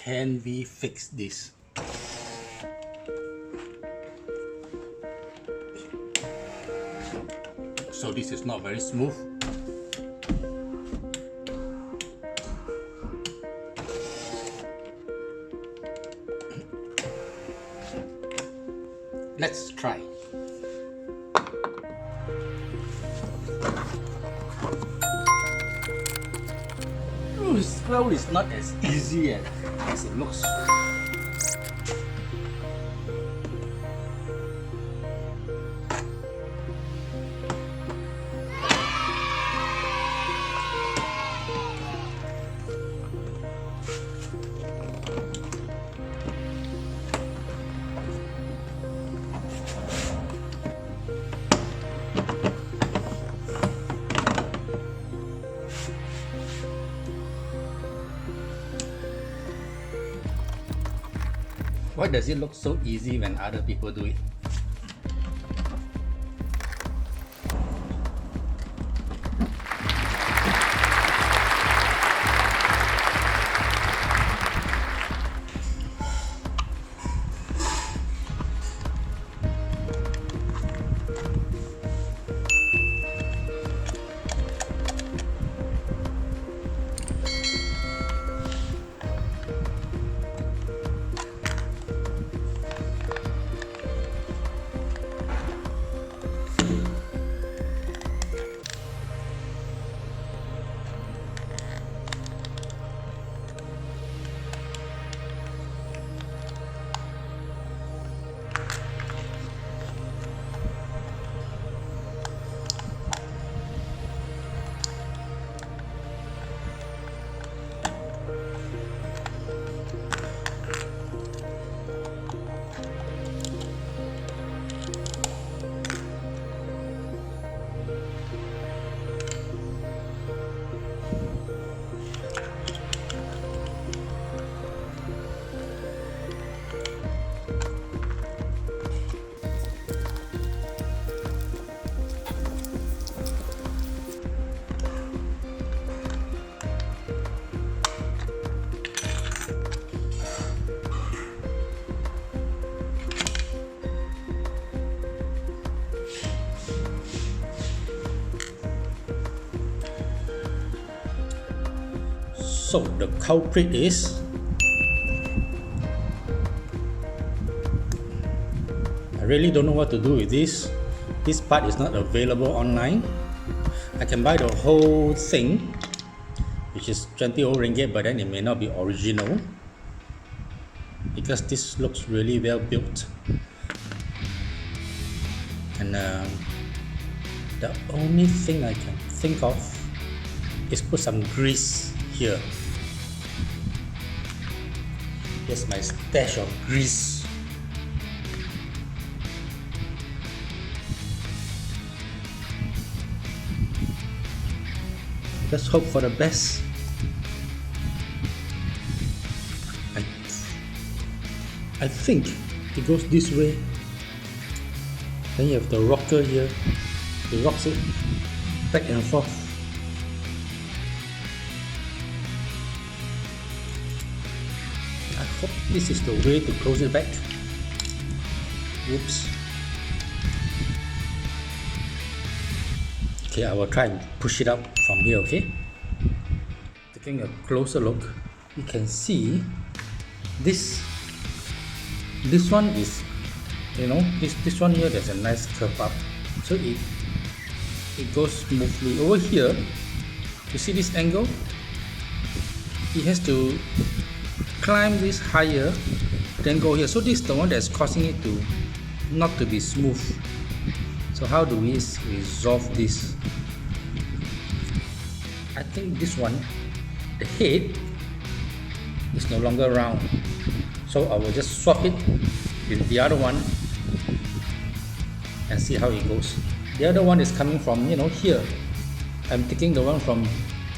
can we fix this? So this is not very smooth. Let's try. This flow is not as easy as it looks. Why does it look so easy when other people do it? So the culprit is I really don't know what to do with this. This part is not available online. I can buy the whole thing, which is 20 ringgit, but then it may not be original because this looks really well built. And the only thing I can think of is put some grease here. Here's my stash of grease. Let's hope for the best. I think it goes this way. Then you have the rocker here. It rocks it back and forth. I hope this is the way to close it back. Oops. Okay, I will try and push it up from here, okay? Taking a closer look, you can see this one is, this one here, there's a nice curve up. So it goes smoothly. Over here, you see this angle? It has to climb this higher, then go here. So this is the one that's causing it to not to be smooth. So how do we resolve this? I think this one, the head is no longer round. So I will just swap it with the other one and see how it goes. The other one is coming from, here. I'm taking the one from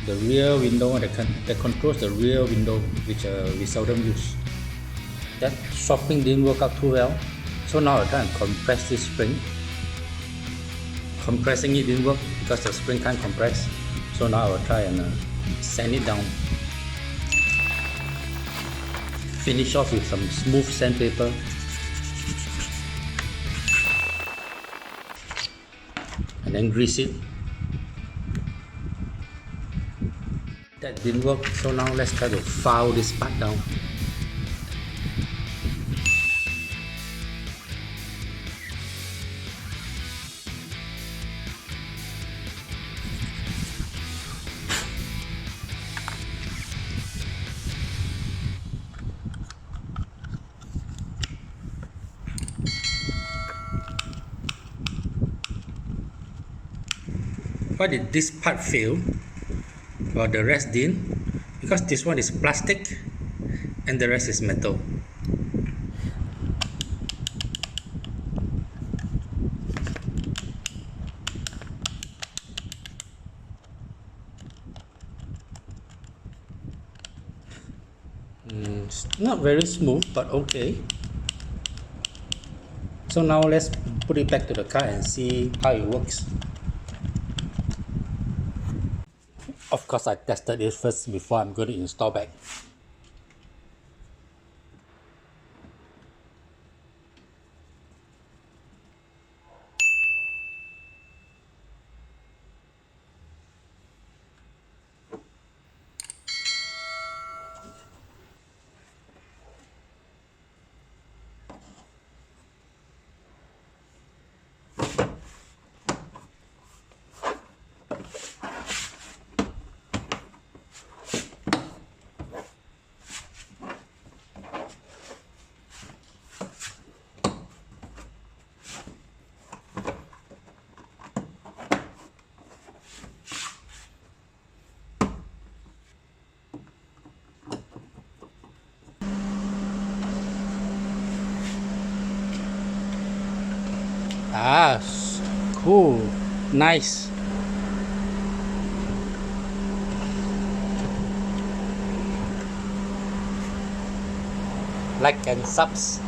the rear window that controls the rear window, which we seldom use. That swapping didn't work out too well. So now I try and compress this spring. Compressing it didn't work because the spring can't compress. So now I will try and sand it down. finish off with some smooth sandpaper. And then grease it. That didn't work, so now let's try to file this part down. Why did this part fail while the rest didn't? Because this one is plastic and the rest is metal. It's not very smooth, but okay. So now let's put it back to the car and see how it works. Of course, I tested it first before I'm going to install back. Ah, cool, nice. Like and subs.